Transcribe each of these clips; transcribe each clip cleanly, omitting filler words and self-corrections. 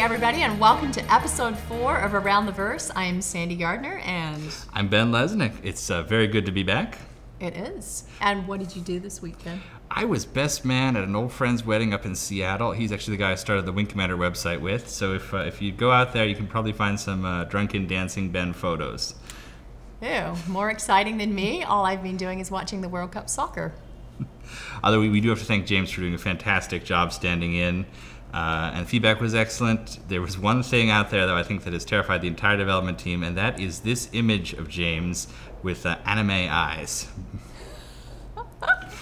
everybody, and welcome to episode 4 of Around the Verse. I'm Sandy Gardner, and I'm Ben Lesnick. It's very good to be back. It is. And what did you do this week, Ben? I was best man at an old friend's wedding up in Seattle. He's actually the guy I started the Wing Commander website with. So if you go out there, you can probably find some drunken dancing Ben photos. Ew, more exciting than me. All I've been doing is watching the World Cup soccer. Although we do have to thank James for doing a fantastic job standing in. And feedback was excellent. There was one thing out there, though, I think that has terrified the entire development team, and that is this image of James with anime eyes.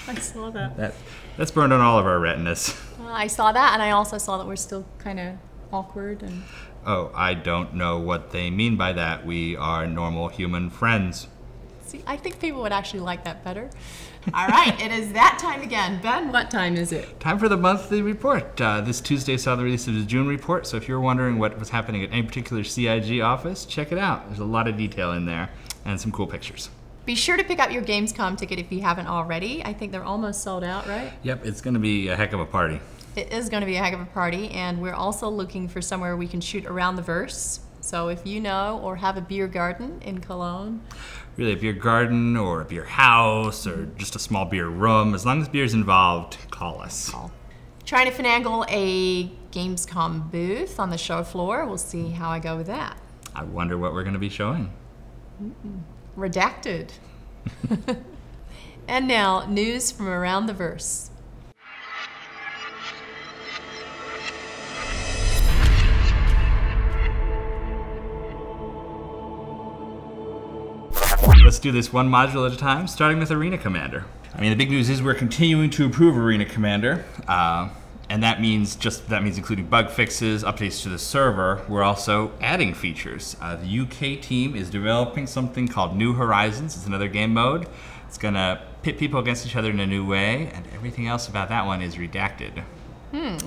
I saw that. That's burned on all of our retinas. I saw that, and I also saw that we're still kind of awkward. And Oh, I don't know what they mean by that. We are normal human friends. see, I think people would actually like that better. All right, it is that time again. Ben, what time is it? Time for the monthly report. This Tuesday saw the release of the June report, so if you're wondering what was happening at any particular CIG office, check it out. There's a lot of detail in there and some cool pictures. Be sure to pick up your Gamescom ticket if you haven't already. I think they're almost sold out, right? Yep, it's going to be a heck of a party. It is going to be a heck of a party, and we're also looking for somewhere we can shoot around the verse. So if you know or have a beer garden in Cologne. Really, a beer garden or a beer house or just a small beer room, as long as beer's involved, call us. Trying to finagle a Gamescom booth on the show floor. We'll see how I go with that. I wonder what we're going to be showing. Redacted. And now, news from around the verse. Let's do this one module at a time, starting with Arena Commander. I mean, the big news is we're continuing to improve Arena Commander, and that means including bug fixes, updates to the server. We're also adding features. The UK team is developing something called New Horizons. It's another game mode. It's gonna pit people against each other in a new way, and everything else about that one is redacted.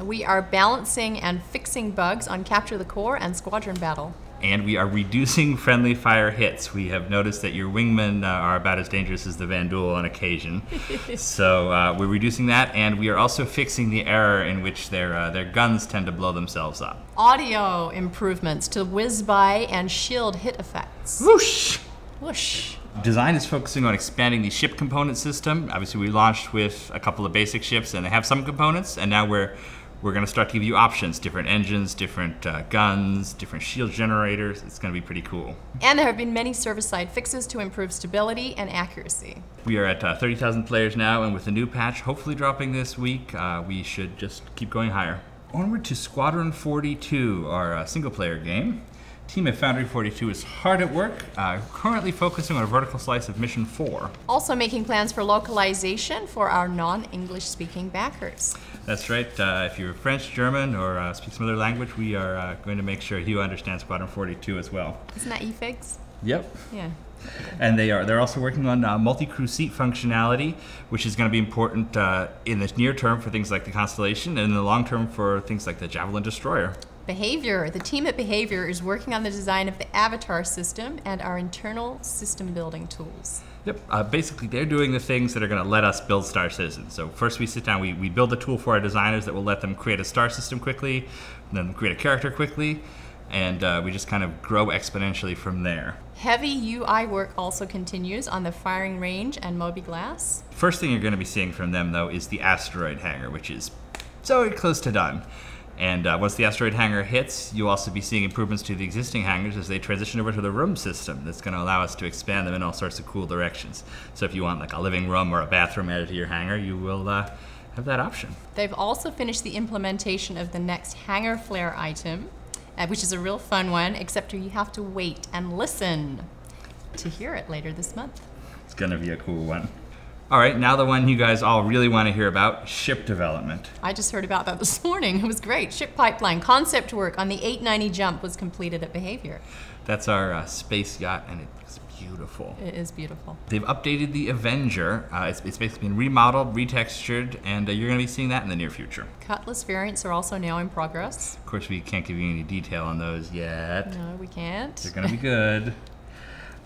We are balancing and fixing bugs on Capture the Core and Squadron Battle. And we are reducing friendly fire hits. We have noticed that your wingmen are about as dangerous as the Vanduul on occasion. So we're reducing that, and we are also fixing the error in which their guns tend to blow themselves up. Audio improvements to whiz-by and shield hit effects. Whoosh! Whoosh. Design is focusing on expanding the ship component system. Obviously, we launched with a couple of basic ships, and they have some components, and now we're going to start to give you options, different engines, different guns, different shield generators. It's going to be pretty cool. And there have been many service-side fixes to improve stability and accuracy. We are at 30,000 players now, and with the new patch hopefully dropping this week, we should just keep going higher. Onward to Squadron 42, our single-player game. Team at Foundry 42 is hard at work, currently focusing on a vertical slice of Mission 4. Also making plans for localization for our non-English speaking backers. That's right. If you're French, German, or speak some other language, we are going to make sure you understand Squadron 42 as well. Isn't that eFigs? Yep. Yeah. And they're also working on multi-crew seat functionality, which is going to be important in the near term for things like the Constellation, and in the long term for things like the Javelin Destroyer. Behavior. The team at Behavior is working on the design of the Avatar system and our internal system building tools. Yep, basically they're doing the things that are going to let us build Star Citizens. So first we sit down, we build a tool for our designers that will let them create a star system quickly, then create a character quickly, and we just kind of grow exponentially from there. Heavy UI work also continues on the firing range and Moby Glass. First thing you're going to be seeing from them, though, is the asteroid hangar, which is so close to done. And once the asteroid hangar hits, you'll also be seeing improvements to the existing hangars as they transition over to the room system. That's going to allow us to expand them in all sorts of cool directions. So if you want like a living room or a bathroom added to your hangar, you will have that option. They've also finished the implementation of the next hangar flare item, which is a real fun one, except you have to wait and listen to hear it later this month. It's going to be a cool one. All right, now the one you guys all really want to hear about, ship development. I just heard about that this morning. It was great. Ship pipeline concept work on the 890 jump was completed at Behavior. That's our space yacht, and it's beautiful. It is beautiful. They've updated the Avenger. It's basically been remodeled, retextured, and you're going to be seeing that in the near future. Cutlass variants are also now in progress. Of course, we can't give you any detail on those yet. No, we can't. They're going to be good.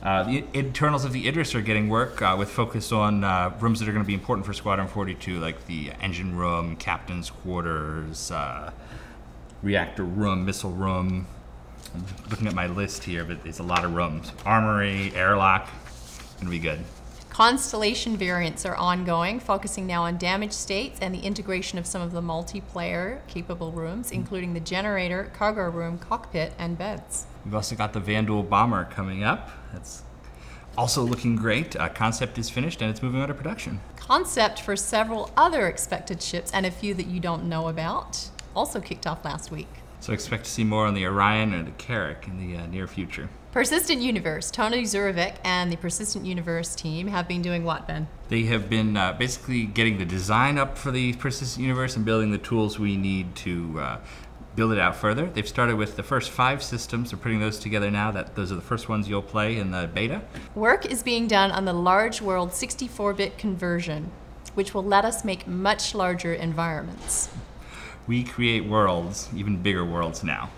The internals of the Idris are getting work with focus on rooms that are going to be important for Squadron 42, like the engine room, captain's quarters, reactor room, missile room. I'm looking at my list here, but there's a lot of rooms. Armory, airlock, gonna be good. Constellation variants are ongoing, focusing now on damage states and the integration of some of the multiplayer capable rooms, including the generator, cargo room, cockpit, and beds. We've also got the Vandal bomber coming up. That's also looking great. Concept is finished and it's moving on to production. Concept for several other expected ships and a few that you don't know about also kicked off last week. So expect to see more on the Orion and the Carrack in the near future. Persistent Universe. Tony Zurovic and the Persistent Universe team have been doing what, Ben? They have been basically getting the design up for the Persistent Universe and building the tools we need to build it out further. They've started with the first 5 systems. They're putting those together now. Those are the first ones you'll play in the beta. Work is being done on the large world 64-bit conversion, which will let us make much larger environments. We create worlds, even bigger worlds now.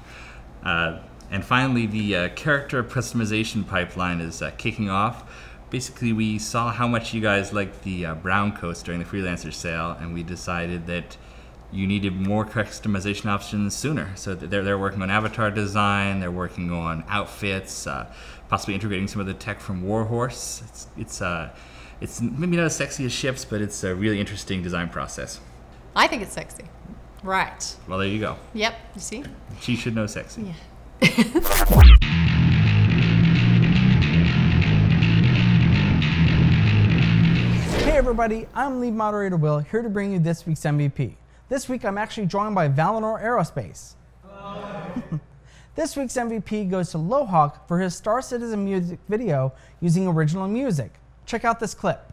And finally, the character customization pipeline is kicking off. Basically, we saw how much you guys liked the Brown Coast during the Freelancer sale, and we decided that you needed more customization options sooner. So they're working on avatar design, they're working on outfits, possibly integrating some of the tech from Warhorse. It's maybe not as sexy as ships, but it's a really interesting design process. I think it's sexy. Right. Well, there you go. Yep, you see? She should know sexy. Yeah. Hey everybody, I'm lead moderator Will, here to bring you this week's MVP. This week I'm actually joined by Valinor Aerospace. Hello. This week's MVP goes to Lohawk for his Star Citizen music video using original music. Check out this clip.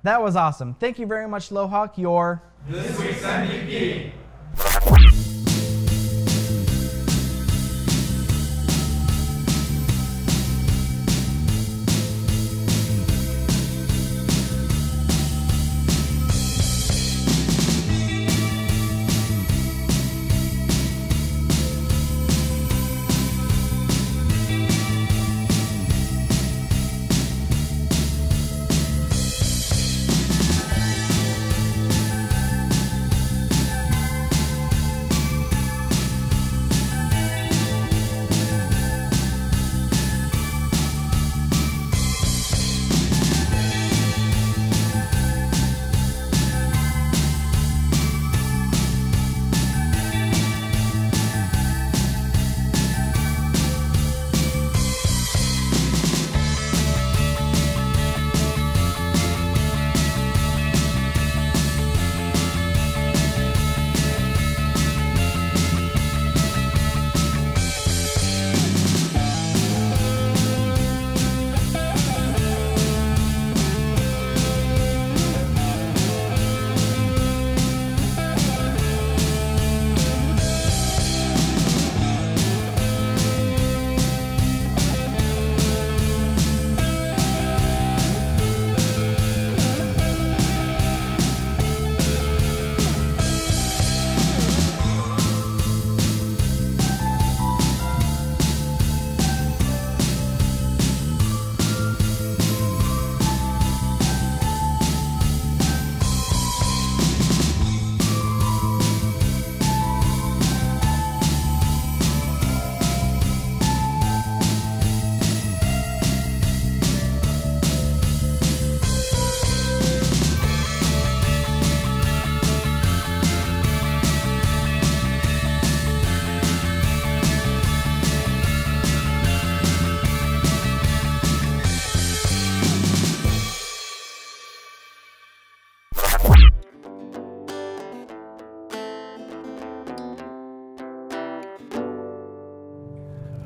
That was awesome. Thank you very much, Lohawk. Your This week's MVP.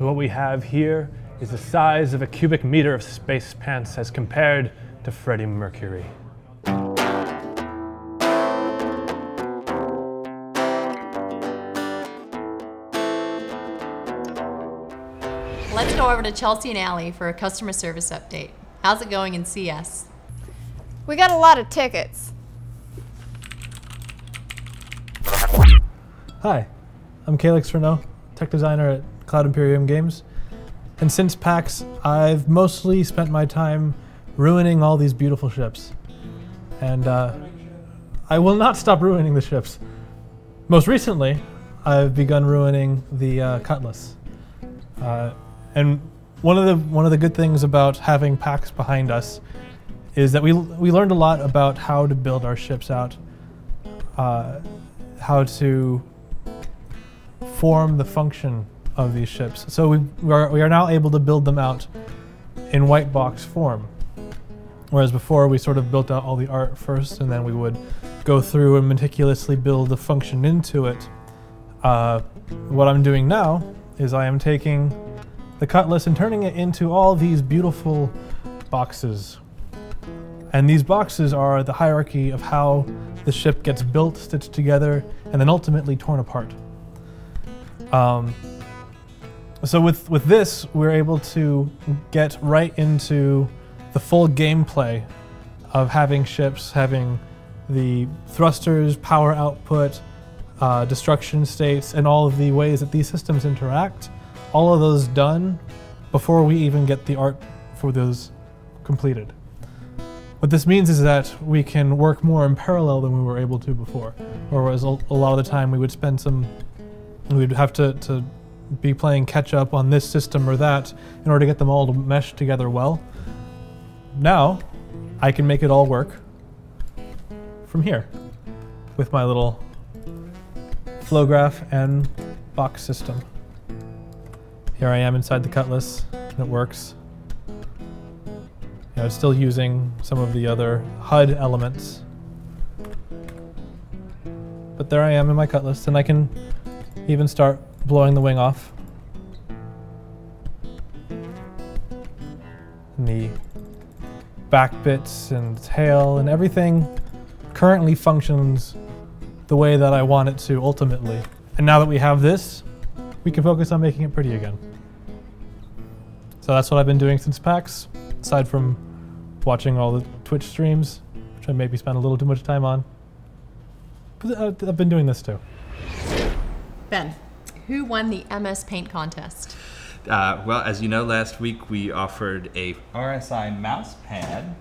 What we have here is the size of a cubic meter of space pants as compared to Freddie Mercury. Let's go over to Chelsea and Allie for a customer service update. How's it going in CS? We got a lot of tickets. Hi, I'm Calix Renault, tech designer at Cloud Imperium Games. And since PAX, I've mostly spent my time ruining all these beautiful ships. And I will not stop ruining the ships. Most recently, I've begun ruining the Cutlass. And one of the good things about having PAX behind us is that we learned a lot about how to build our ships out, how to form the function of these ships. So we are now able to build them out in white box form. Whereas before we sort of built out all the art first and then we would go through and meticulously build a function into it. What I'm doing now is I am taking the Cutlass and turning it into all these beautiful boxes. And these boxes are the hierarchy of how the ship gets built, stitched together, and then ultimately torn apart. So with this, we're able to get right into the full gameplay of having ships, having the thrusters, power output, destruction states, and all of the ways that these systems interact. All of those done before we even get the art for those completed. What this means is that we can work more in parallel than we were able to before. Whereas a lot of the time we'd have to be playing catch up on this system or that in order to get them all to mesh together well. Now, I can make it all work from here with my little flow graph and box system. Here I am inside the Cutlass, and it works. It's still using some of the other HUD elements. But there I am in my Cutlass, and I can even start blowing the wing off. And the back bits and tail and everything currently functions the way that I want it to ultimately. And now that we have this, we can focus on making it pretty again. So that's what I've been doing since PAX, aside from watching all the Twitch streams, which I maybe spent a little too much time on. But I've been doing this too. Ben, who won the Mspaint Contest? Well, as you know, last week we offered a RSI mouse pad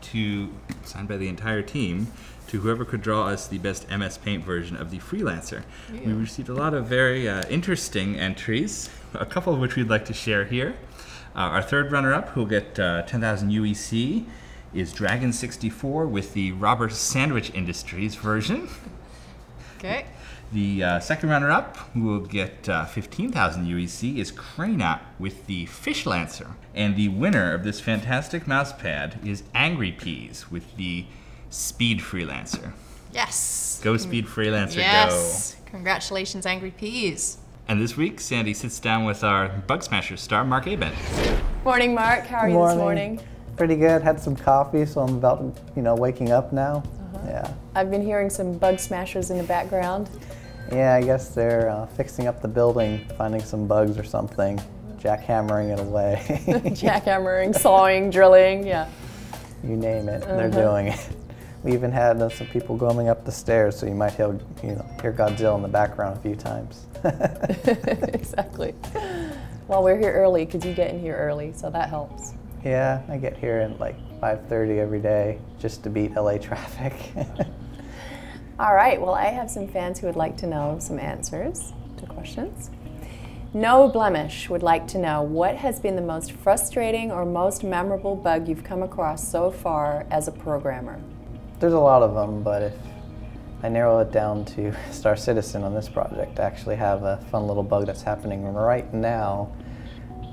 signed by the entire team, to whoever could draw us the best Mspaint version of the Freelancer. Yeah. We received a lot of very interesting entries, a couple of which we'd like to share here. Our third runner-up, who'll get 10,000 UEC, is Dragon64 with the Robert Sandwich Industries version. Okay. The second runner-up, who will get 15,000 UEC, is Cranot with the Fish Lancer. And the winner of this fantastic mouse pad is Angry Peas with the Speed Freelancer. Yes. Go Speed Freelancer, yes. Go. Congratulations, Angry Peas. And this week, Sandy sits down with our Bug Smashers star, Mark Abent. Morning, Mark. How are you this morning? Pretty good. Had some coffee, so I'm about, waking up now. Yeah. I've been hearing some Bug Smashers in the background. Yeah, I guess they're fixing up the building, finding some bugs or something, jackhammering it away. Jackhammering, sawing, drilling, yeah. You name it, they're doing it. We even had some people going up the stairs, so you might hear Godzilla in the background a few times. Exactly. Well, we're here early because you get in here early, so that helps. Yeah, I get here at like 5:30 every day just to beat LA traffic. All right, well, I have some fans who would like to know some answers to questions. No Blemish would like to know, what has been the most frustrating or most memorable bug you've come across so far as a programmer? There's a lot of them, but if I narrow it down to Star Citizen on this project, I actually have a fun little bug that's happening right now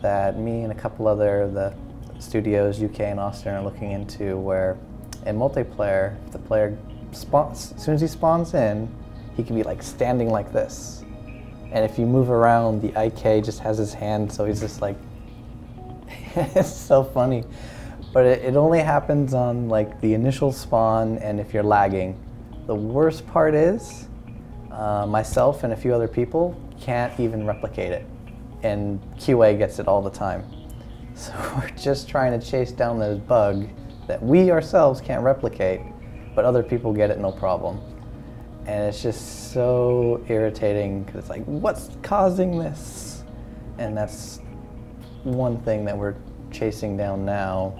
that me and a couple other the studios, UK and Austin, are looking into, where in multiplayer, if the player spawns, as soon as he spawns in, he can be like standing like this. And if you move around, the IK just has his hand, so he's just like, it's so funny. But it only happens on like the initial spawn and if you're lagging. The worst part is, myself and a few other people can't even replicate it. And QA gets it all the time. So we're just trying to chase down this bug that we ourselves can't replicate, but other people get it no problem. And it's just so irritating because it's like, what's causing this? And that's one thing that we're chasing down now,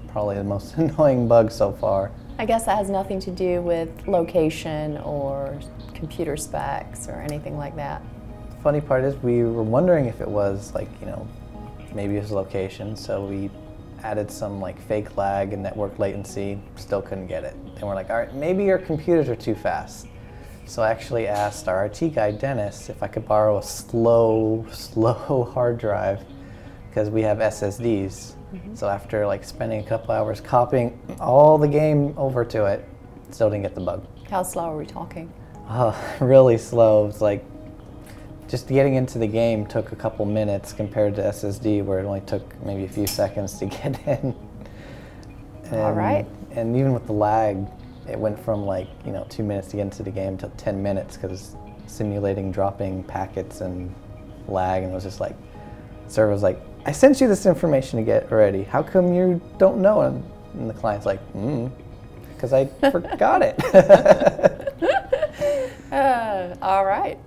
probably the most annoying bug so far. I guess that has nothing to do with location or computer specs or anything like that. The funny part is we were wondering if it was like, you know, maybe it was location, so we added some like fake lag and network latency, still couldn't get it. And we're like, all right, maybe your computers are too fast. So I actually asked our IT guy, Dennis, if I could borrow a slow hard drive, because we have SSDs. So after like spending a couple hours copying all the game over to it, still didn't get the bug. How slow are we talking? Really slow. It's like just getting into the game took a couple minutes compared to SSD, where it only took maybe a few seconds to get in. And, all right. And even with the lag, it went from like, you know, 2 minutes to get into the game to 10 minutes because simulating dropping packets and lag, and it was just like, server was like, I sent you this information to get ready. How come you don't know? And the client's like, because I forgot it. All right.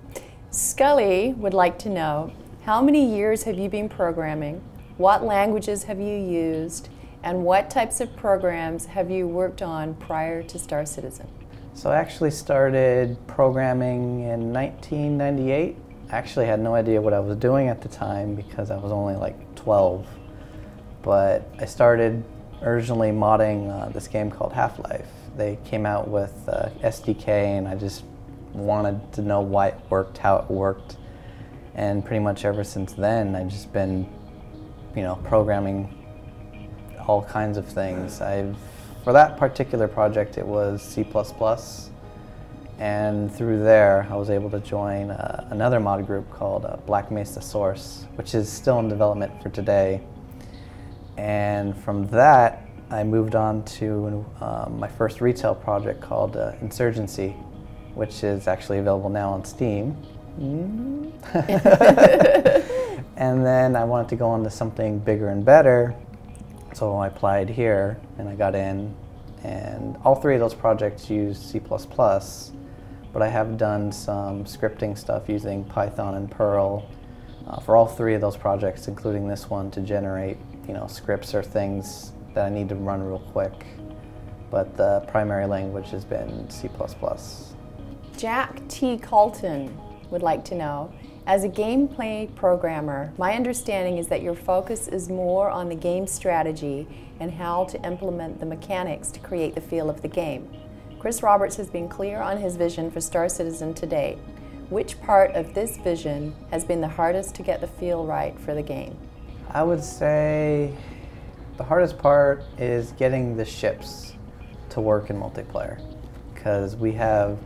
Scully would like to know, how many years have you been programming? What languages have you used? And what types of programs have you worked on prior to Star Citizen? So I actually started programming in 1998. I actually had no idea what I was doing at the time because I was only like 12. But I started originally modding this game called Half-Life. They came out with SDK, and I just wanted to know why it worked, how it worked. And pretty much ever since then, I've just been, you know, programming all kinds of things. For that particular project, it was C++, and through there, I was able to join another mod group called Black Mesa Source, which is still in development for today. And from that, I moved on to my first retail project called Insurgency, which is actually available now on Steam. And then I wanted to go on to something bigger and better, so I applied here and I got in. And all three of those projects use C++, but I have done some scripting stuff using Python and Perl for all three of those projects, including this one, to generate, you know, scripts or things that I need to run real quick. But the primary language has been C++. Jack T. Colton would like to know, as a gameplay programmer, my understanding is that your focus is more on the game strategy and how to implement the mechanics to create the feel of the game. Chris Roberts has been clear on his vision for Star Citizen to date. Which part of this vision has been the hardest to get the feel right for the game? I would say the hardest part is getting the ships to work in multiplayer, because we have,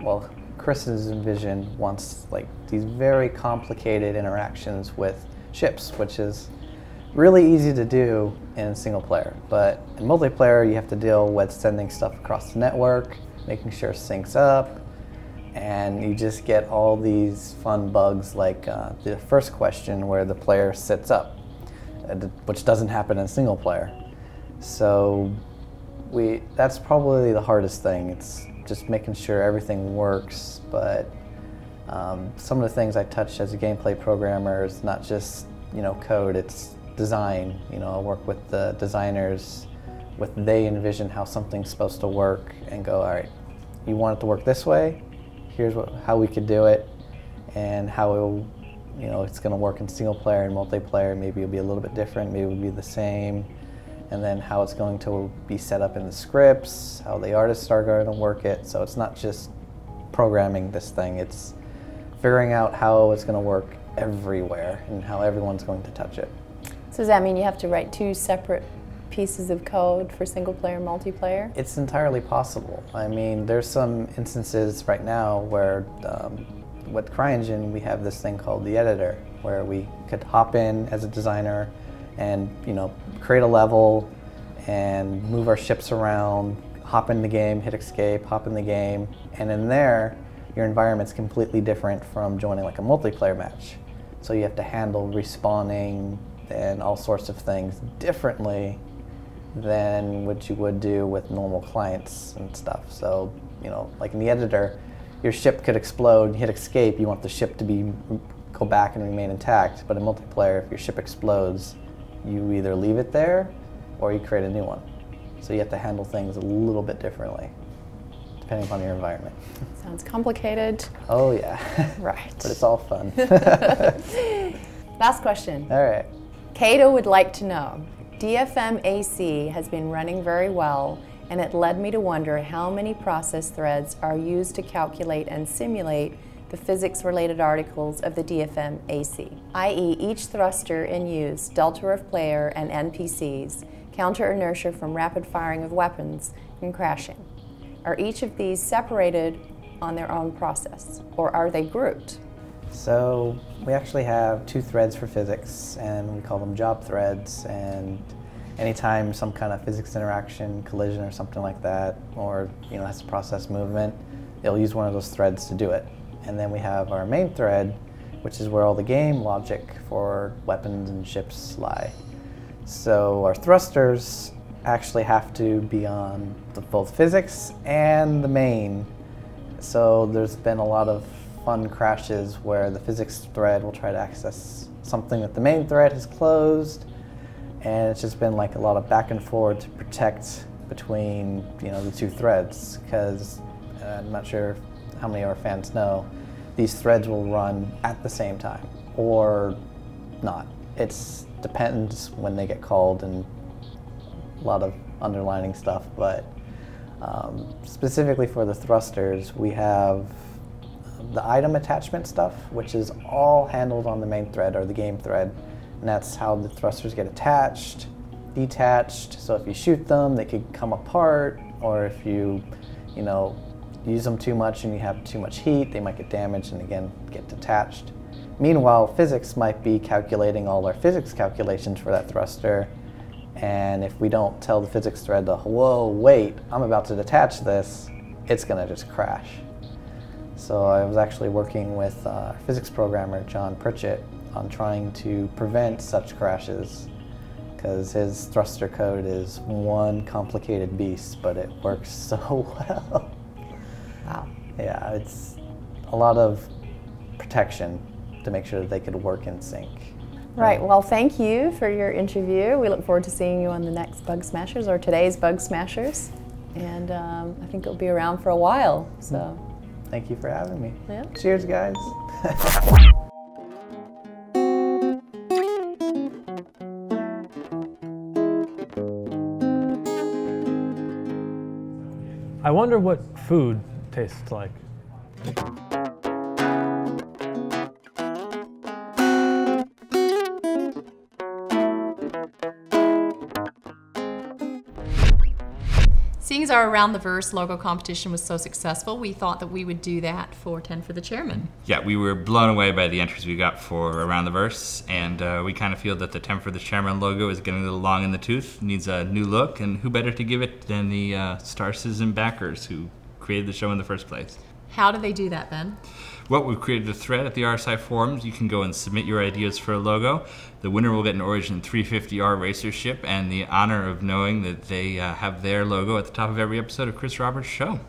well, Chris's vision wants like these very complicated interactions with ships, which is really easy to do in single player. But in multiplayer, you have to deal with sending stuff across the network, making sure it syncs up, and you just get all these fun bugs like the first question where the player sits up, which doesn't happen in single player. So that's probably the hardest thing. It's just making sure everything works, but some of the things I touch as a gameplay programmer is not just, you know, code, it's design. You know, I work with the designers, they envision how something's supposed to work and go, all right, you want it to work this way, here's how we could do it, and how it'll, you know, it's going to work in single player and multiplayer. Maybe it'll be a little bit different, maybe it'll be the same. And then how it's going to be set up in the scripts, how the artists are going to work it. So it's not just programming this thing, it's figuring out how it's going to work everywhere and how everyone's going to touch it. So does that mean you have to write two separate pieces of code for single player and multiplayer? It's entirely possible. I mean, there's some instances right now where with CryEngine, we have this thing called the editor, where we could hop in as a designer and, you know, create a level and move our ships around, hop in the game, hit escape, hop in the game, and in there, your environment's completely different from joining like a multiplayer match. So you have to handle respawning and all sorts of things differently than what you would do with normal clients and stuff. So, you know, like in the editor, your ship could explode, hit escape, you want the ship to go back and remain intact, but in multiplayer, if your ship explodes, you either leave it there or you create a new one. So you have to handle things a little bit differently, depending upon your environment. Sounds complicated. Oh yeah. Right. But it's all fun. Last question. All right. Cato would like to know, DFM AC has been running very well, and it led me to wonder how many process threads are used to calculate and simulate the physics-related articles of the DFM AC, i.e. each thruster in use, delta of player and NPCs, counter inertia from rapid firing of weapons, and crashing. Are each of these separated on their own process, or are they grouped? So we actually have 2 threads for physics, and we call them job threads, and anytime some kind of physics interaction, collision or something like that, or you know, has to process movement, it'll use one of those threads to do it. And then we have our main thread, which is where all the game logic for weapons and ships lie. So our thrusters actually have to be on both physics and the main. So there's been a lot of fun crashes where the physics thread will try to access something that the main thread has closed, and it's just been like a lot of back and forth to protect between, you know, the 2 threads, because I'm not sure how many of our fans know, these threads will run at the same time or not. It depends when they get called and a lot of underlining stuff, but specifically for the thrusters, we have the item attachment stuff, which is all handled on the main thread or the game thread, and that's how the thrusters get attached, detached, so if you shoot them, they could come apart, or if you know, use them too much and you have too much heat, they might get damaged and again get detached. Meanwhile, physics might be calculating all our physics calculations for that thruster, and if we don't tell the physics thread to, whoa, wait, I'm about to detach this, it's gonna just crash. So I was actually working with our physics programmer, John Pritchett, on trying to prevent such crashes, because his thruster code is one complicated beast, but it works so well. Wow. Yeah, it's a lot of protection to make sure that they could work in sync. Right, well thank you for your interview. We look forward to seeing you on the next Bug Smashers, or today's Bug Smashers. And I think it'll be around for a while, so. Thank you for having me. Yeah. Cheers, guys. I wonder what food tastes like. Seeing as our Around the Verse logo competition was so successful, we thought that we would do that for 10 for the Chairman. Yeah, we were blown away by the entries we got for Around the Verse, and we kind of feel that the 10 for the Chairman logo is getting a little long in the tooth, needs a new look, and who better to give it than the Star Citizen backers who created the show in the first place. How do they do that, Ben? Well, we've created a thread at the RSI forums. You can go and submit your ideas for a logo. The winner will get an Origin 350R racer ship and the honor of knowing that they have their logo at the top of every episode of Chris Roberts' show.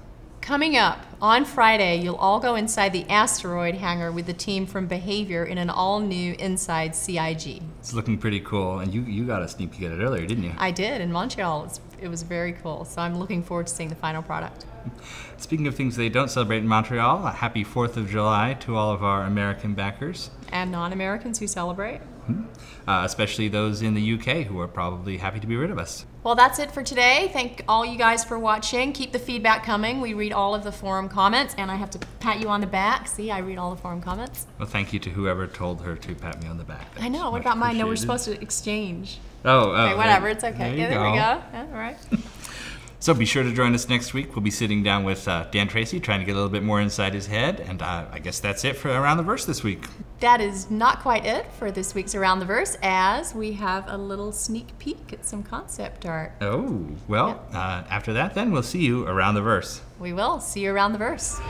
Coming up, on Friday, you'll all go inside the asteroid hangar with the team from Behavior in an all-new Inside CIG. It's looking pretty cool, and you got a sneak peek at it earlier, didn't you? I did, in Montreal. It was very cool, so I'm looking forward to seeing the final product. Speaking of things they don't celebrate in Montreal, a happy 4th of July to all of our American backers. And non-Americans who celebrate. Especially those in the UK who are probably happy to be rid of us. Well, that's it for today. Thank all you guys for watching. Keep the feedback coming. We read all of the forum comments, and I have to pat you on the back. See, I read all the forum comments. Well, thank you to whoever told her to pat me on the back. I know. What about mine? No, we're supposed to exchange. Oh, okay, whatever. It's okay. There we go. Yeah, all right. So be sure to join us next week. We'll be sitting down with Dan Tracy, trying to get a little bit more inside his head. And I guess that's it for Around the Verse this week. That is not quite it for this week's Around the Verse, as we have a little sneak peek at some concept art. Oh, well, after that then, we'll see you around the verse. We will. See you around the verse.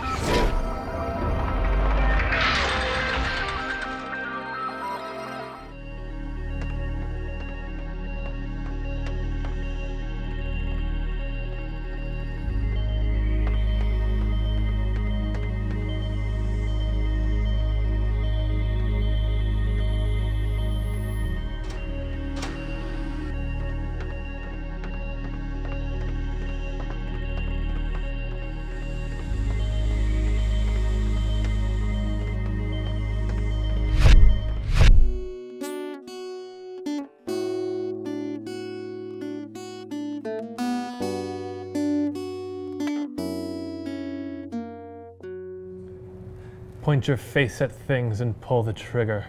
Point your face at things and pull the trigger.